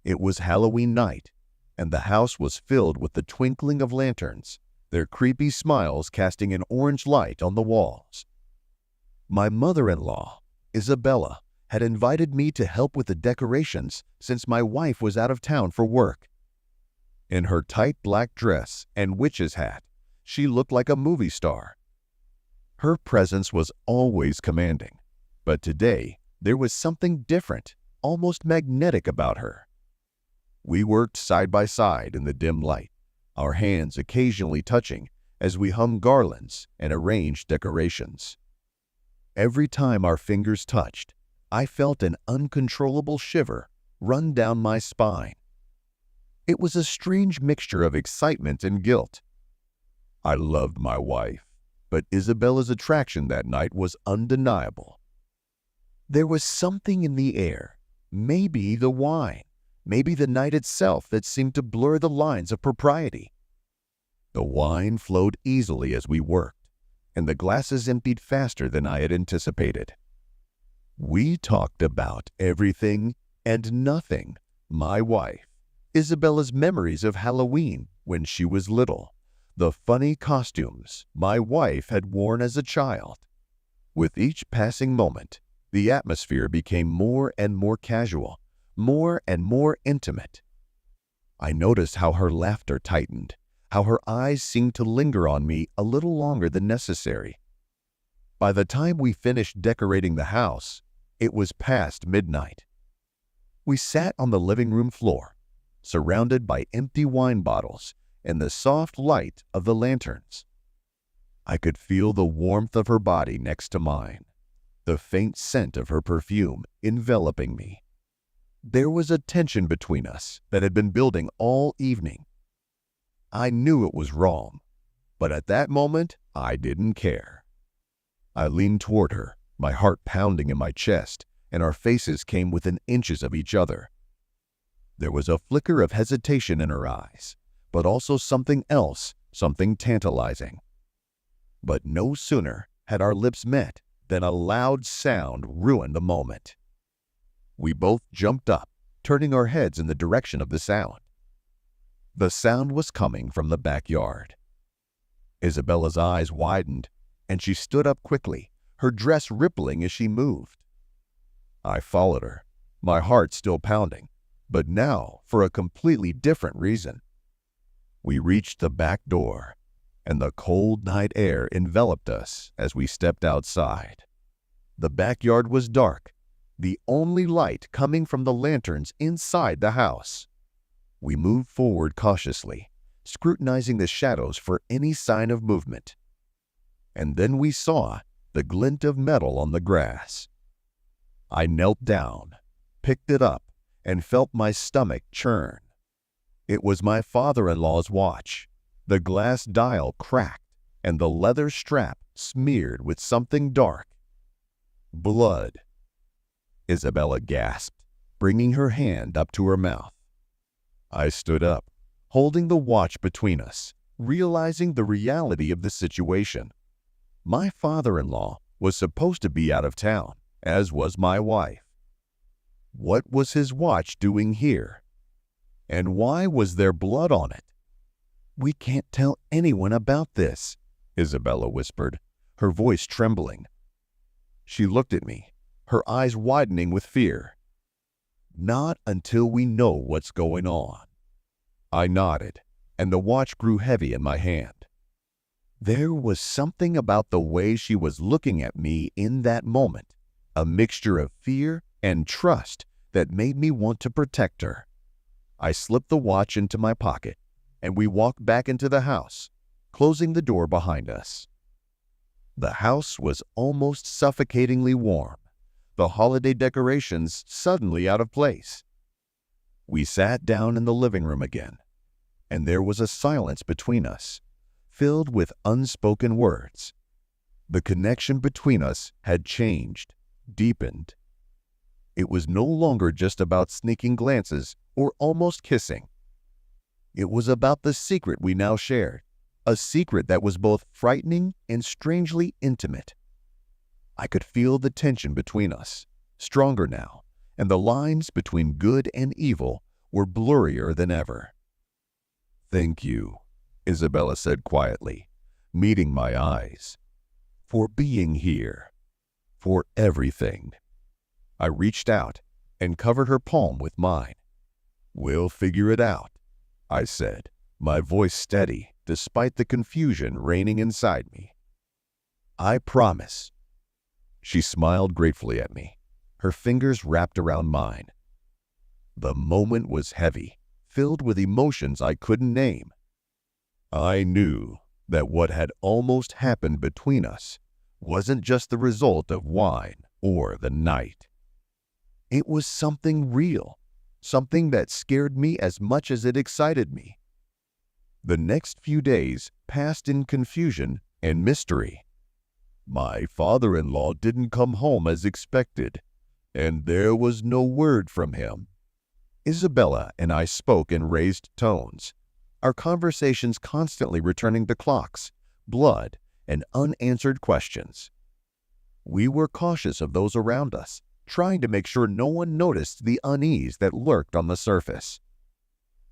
It was Halloween night, and the house was filled with the twinkling of lanterns, their creepy smiles casting an orange light on the walls. My mother-in-law, Isabella, had invited me to help with the decorations since my wife was out of town for work. In her tight black dress and witch's hat, she looked like a movie star. Her presence was always commanding, but today there was something different, almost magnetic about her. We worked side by side in the dim light, our hands occasionally touching as we hung garlands and arranged decorations. Every time our fingers touched, I felt an uncontrollable shiver run down my spine. It was a strange mixture of excitement and guilt. I loved my wife, but Isabella's attraction that night was undeniable. There was something in the air, maybe the wine, maybe the night itself, that seemed to blur the lines of propriety. The wine flowed easily as we worked, and the glasses emptied faster than I had anticipated. We talked about everything and nothing. My wife, Isabella's memories of Halloween when she was little, the funny costumes my wife had worn as a child. With each passing moment, the atmosphere became more and more casual, more and more intimate. I noticed how her laughter tightened, how her eyes seemed to linger on me a little longer than necessary. By the time we finished decorating the house, it was past midnight. We sat on the living room floor, surrounded by empty wine bottles and the soft light of the lanterns. I could feel the warmth of her body next to mine, the faint scent of her perfume enveloping me. There was a tension between us that had been building all evening. I knew it was wrong, but at that moment, I didn't care. I leaned toward her, my heart pounding in my chest, and our faces came within inches of each other. There was a flicker of hesitation in her eyes, but also something else, something tantalizing. But no sooner had our lips met than a loud sound ruined the moment. We both jumped up, turning our heads in the direction of the sound. The sound was coming from the backyard. Isabella's eyes widened, and she stood up quickly, her dress rippling as she moved. I followed her, my heart still pounding, but now for a completely different reason. We reached the back door, and the cold night air enveloped us as we stepped outside. The backyard was dark, the only light coming from the lanterns inside the house. We moved forward cautiously, scrutinizing the shadows for any sign of movement. And then we saw the glint of metal on the grass. I knelt down, picked it up, and felt my stomach churn. It was my father-in-law's watch. The glass dial cracked, and the leather strap smeared with something dark. Blood. Isabella gasped, bringing her hand up to her mouth. I stood up, holding the watch between us, realizing the reality of the situation. My father-in-law was supposed to be out of town, as was my wife. What was his watch doing here? And why was there blood on it? "We can't tell anyone about this," Isabella whispered, her voice trembling. She looked at me, her eyes widening with fear. "Not until we know what's going on." I nodded, and the watch grew heavy in my hand. There was something about the way she was looking at me in that moment, a mixture of fear and trust that made me want to protect her. I slipped the watch into my pocket, and we walked back into the house, closing the door behind us. The house was almost suffocatingly warm, the holiday decorations suddenly out of place. We sat down in the living room again, and there was a silence between us, filled with unspoken words. The connection between us had changed, deepened. It was no longer just about sneaking glances or almost kissing. It was about the secret we now shared, a secret that was both frightening and strangely intimate. I could feel the tension between us, stronger now, and the lines between good and evil were blurrier than ever. "Thank you," Isabella said quietly, meeting my eyes, "for being here, for everything." I reached out and covered her palm with mine. "We'll figure it out," I said, my voice steady despite the confusion reigning inside me. "I promise." She smiled gratefully at me, her fingers wrapped around mine. The moment was heavy, filled with emotions I couldn't name. I knew that what had almost happened between us wasn't just the result of wine or the night. It was something real, something that scared me as much as it excited me. The next few days passed in confusion and mystery. My father-in-law didn't come home as expected, and there was no word from him. Isabella and I spoke in raised tones, our conversations constantly returning to clocks, blood, and unanswered questions. We were cautious of those around us, trying to make sure no one noticed the unease that lurked on the surface.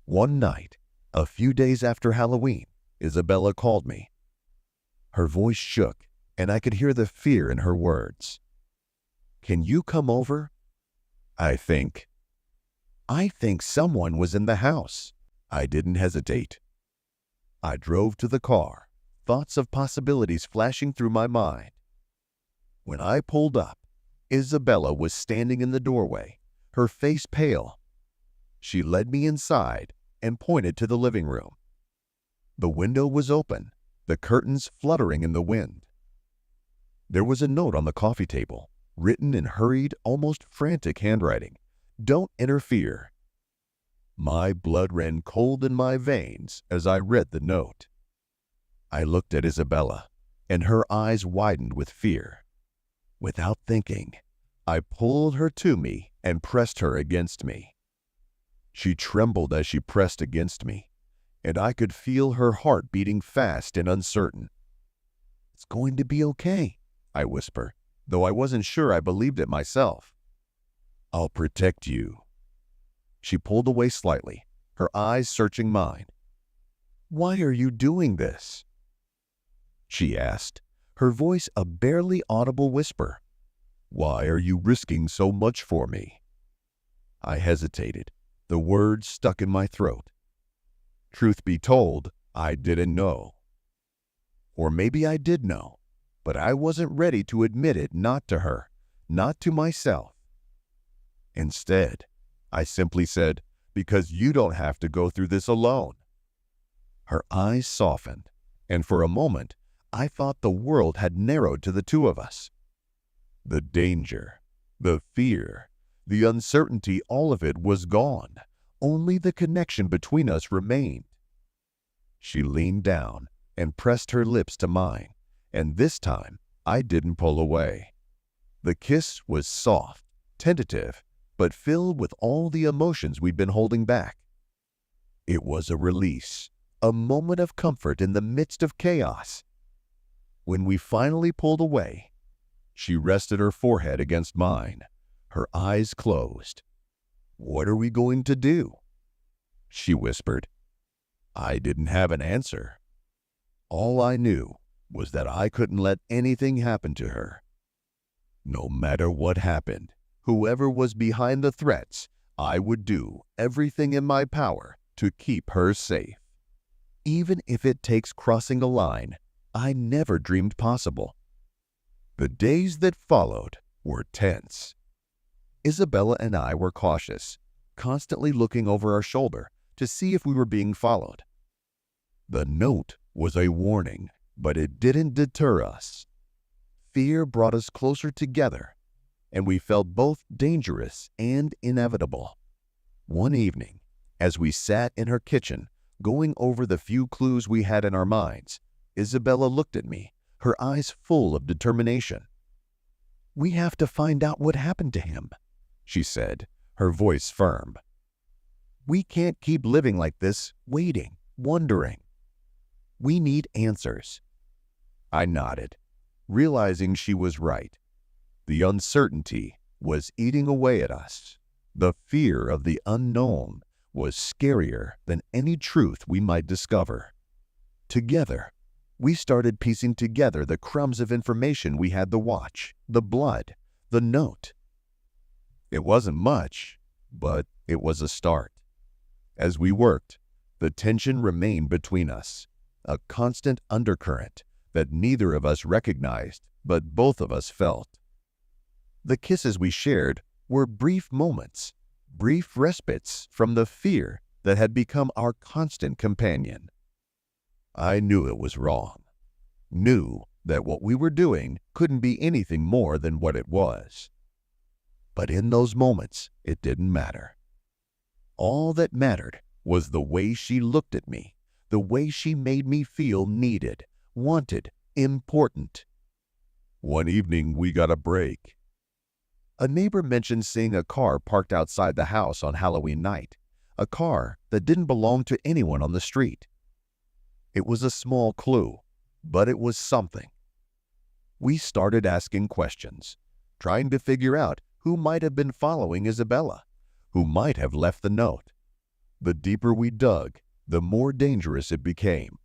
One night, a few days after Halloween, Isabella called me. Her voice shook, and I could hear the fear in her words. "Can you come over?" I think someone was in the house." I didn't hesitate. I drove to the car, thoughts of possibilities flashing through my mind. When I pulled up, Isabella was standing in the doorway, her face pale. She led me inside and pointed to the living room. The window was open, the curtains fluttering in the wind. There was a note on the coffee table, written in hurried, almost frantic handwriting. "Don't interfere." My blood ran cold in my veins as I read the note. I looked at Isabella, and her eyes widened with fear. Without thinking, I pulled her to me and pressed her against me. She trembled as she pressed against me, and I could feel her heart beating fast and uncertain. "It's going to be okay," I whispered, though I wasn't sure I believed it myself. "I'll protect you." She pulled away slightly, her eyes searching mine. "Why are you doing this?" she asked, her voice a barely audible whisper. "Why are you risking so much for me?" I hesitated, the words stuck in my throat. Truth be told, I didn't know. Or maybe I did know, but I wasn't ready to admit it, not to her, not to myself. Instead, I simply said, "Because you don't have to go through this alone." Her eyes softened, and for a moment, I thought the world had narrowed to the two of us. The danger, the fear, the uncertainty, all of it was gone. Only the connection between us remained. She leaned down and pressed her lips to mine, and this time I didn't pull away. The kiss was soft, tentative, but filled with all the emotions we'd been holding back. It was a release, a moment of comfort in the midst of chaos. When we finally pulled away, she rested her forehead against mine, her eyes closed. "What are we going to do?" she whispered. I didn't have an answer. All I knew was that I couldn't let anything happen to her. No matter what happened, whoever was behind the threats, I would do everything in my power to keep her safe. Even if it takes crossing a line I never dreamed possible. The days that followed were tense. Isabella and I were cautious, constantly looking over our shoulder to see if we were being followed. The note was a warning, but it didn't deter us. Fear brought us closer together, and we felt both dangerous and inevitable. One evening, as we sat in her kitchen, going over the few clues we had in our minds, Isabella looked at me, her eyes full of determination. "We have to find out what happened to him," she said, her voice firm. "We can't keep living like this, waiting, wondering. We need answers." I nodded, realizing she was right. The uncertainty was eating away at us. The fear of the unknown was scarier than any truth we might discover. Together, we started piecing together the crumbs of information we had: the watch, the blood, the note. It wasn't much, but it was a start. As we worked, the tension remained between us, a constant undercurrent that neither of us recognized, but both of us felt. The kisses we shared were brief moments, brief respites from the fear that had become our constant companion. I knew it was wrong, knew that what we were doing couldn't be anything more than what it was. But in those moments, it didn't matter. All that mattered was the way she looked at me, the way she made me feel needed, wanted, important. One evening, we got a break. A neighbor mentioned seeing a car parked outside the house on Halloween night, a car that didn't belong to anyone on the street. It was a small clue, but it was something. We started asking questions, trying to figure out who might have been following Isabella, who might have left the note. The deeper we dug, the more dangerous it became.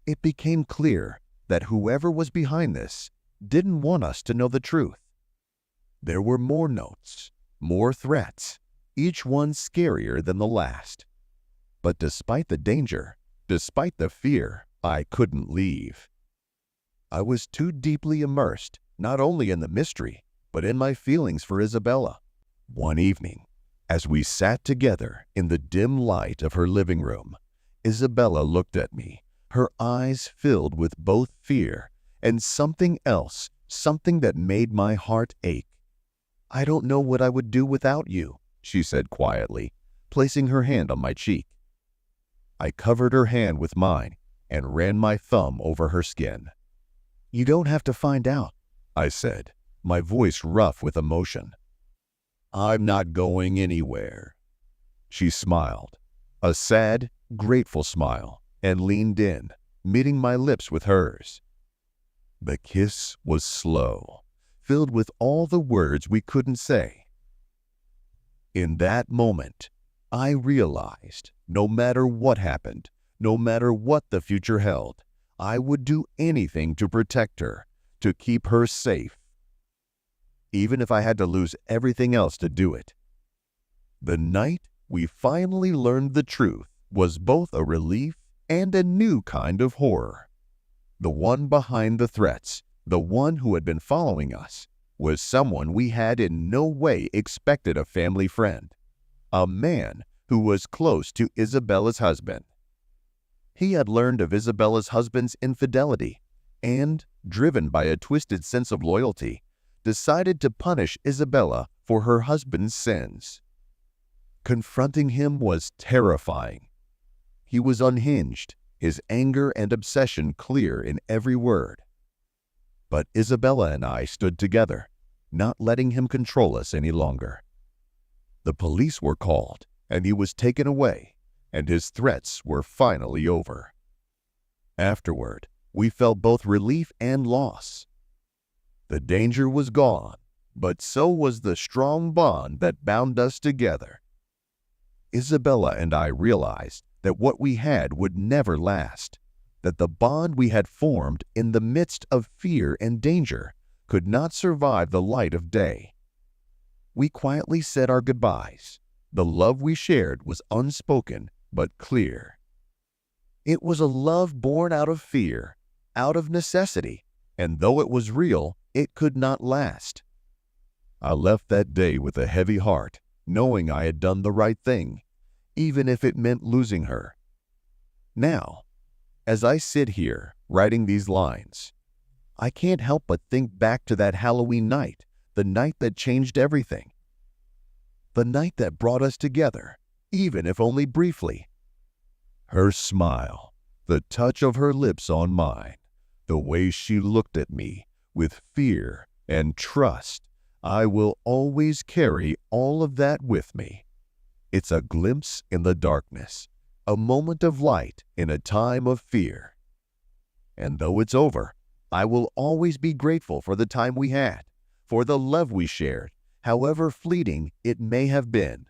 It became clear that whoever was behind this didn't want us to know the truth. There were more notes, more threats, each one scarier than the last. But despite the danger, despite the fear, I couldn't leave. I was too deeply immersed, not only in the mystery, but in my feelings for Isabella. One evening, as we sat together in the dim light of her living room, Isabella looked at me, her eyes filled with both fear and something else, something that made my heart ache. "I don't know what I would do without you," she said quietly, placing her hand on my cheek. I covered her hand with mine and ran my thumb over her skin. "You don't have to find out," I said, my voice rough with emotion. "I'm not going anywhere." She smiled, a sad, grateful smile, and leaned in, meeting my lips with hers. The kiss was slow, filled with all the words we couldn't say. In that moment, I realized no matter what happened, no matter what the future held, I would do anything to protect her, to keep her safe, even if I had to lose everything else to do it. The night we finally learned the truth was both a relief and a new kind of horror. The one behind the threats, the one who had been following us, was someone we had in no way expected a family friend, a man who was close to Isabella's husband. He had learned of Isabella's husband's infidelity and, driven by a twisted sense of loyalty, decided to punish Isabella for her husband's sins. Confronting him was terrifying. He was unhinged, his anger and obsession clear in every word. But Isabella and I stood together, not letting him control us any longer. The police were called, and he was taken away, and his threats were finally over. Afterward, we felt both relief and loss. The danger was gone, but so was the strong bond that bound us together. Isabella and I realized that what we had would never last, that the bond we had formed in the midst of fear and danger could not survive the light of day. We quietly said our goodbyes. The love we shared was unspoken but clear. It was a love born out of fear, out of necessity, and though it was real, it could not last. I left that day with a heavy heart, knowing I had done the right thing, even if it meant losing her. Now, as I sit here writing these lines, I can't help but think back to that Halloween night, the night that changed everything. The night that brought us together, even if only briefly. Her smile, the touch of her lips on mine, the way she looked at me with fear and trust, I will always carry all of that with me. It's a glimpse in the darkness, a moment of light in a time of fear. And though it's over, I will always be grateful for the time we had, for the love we shared, however fleeting it may have been.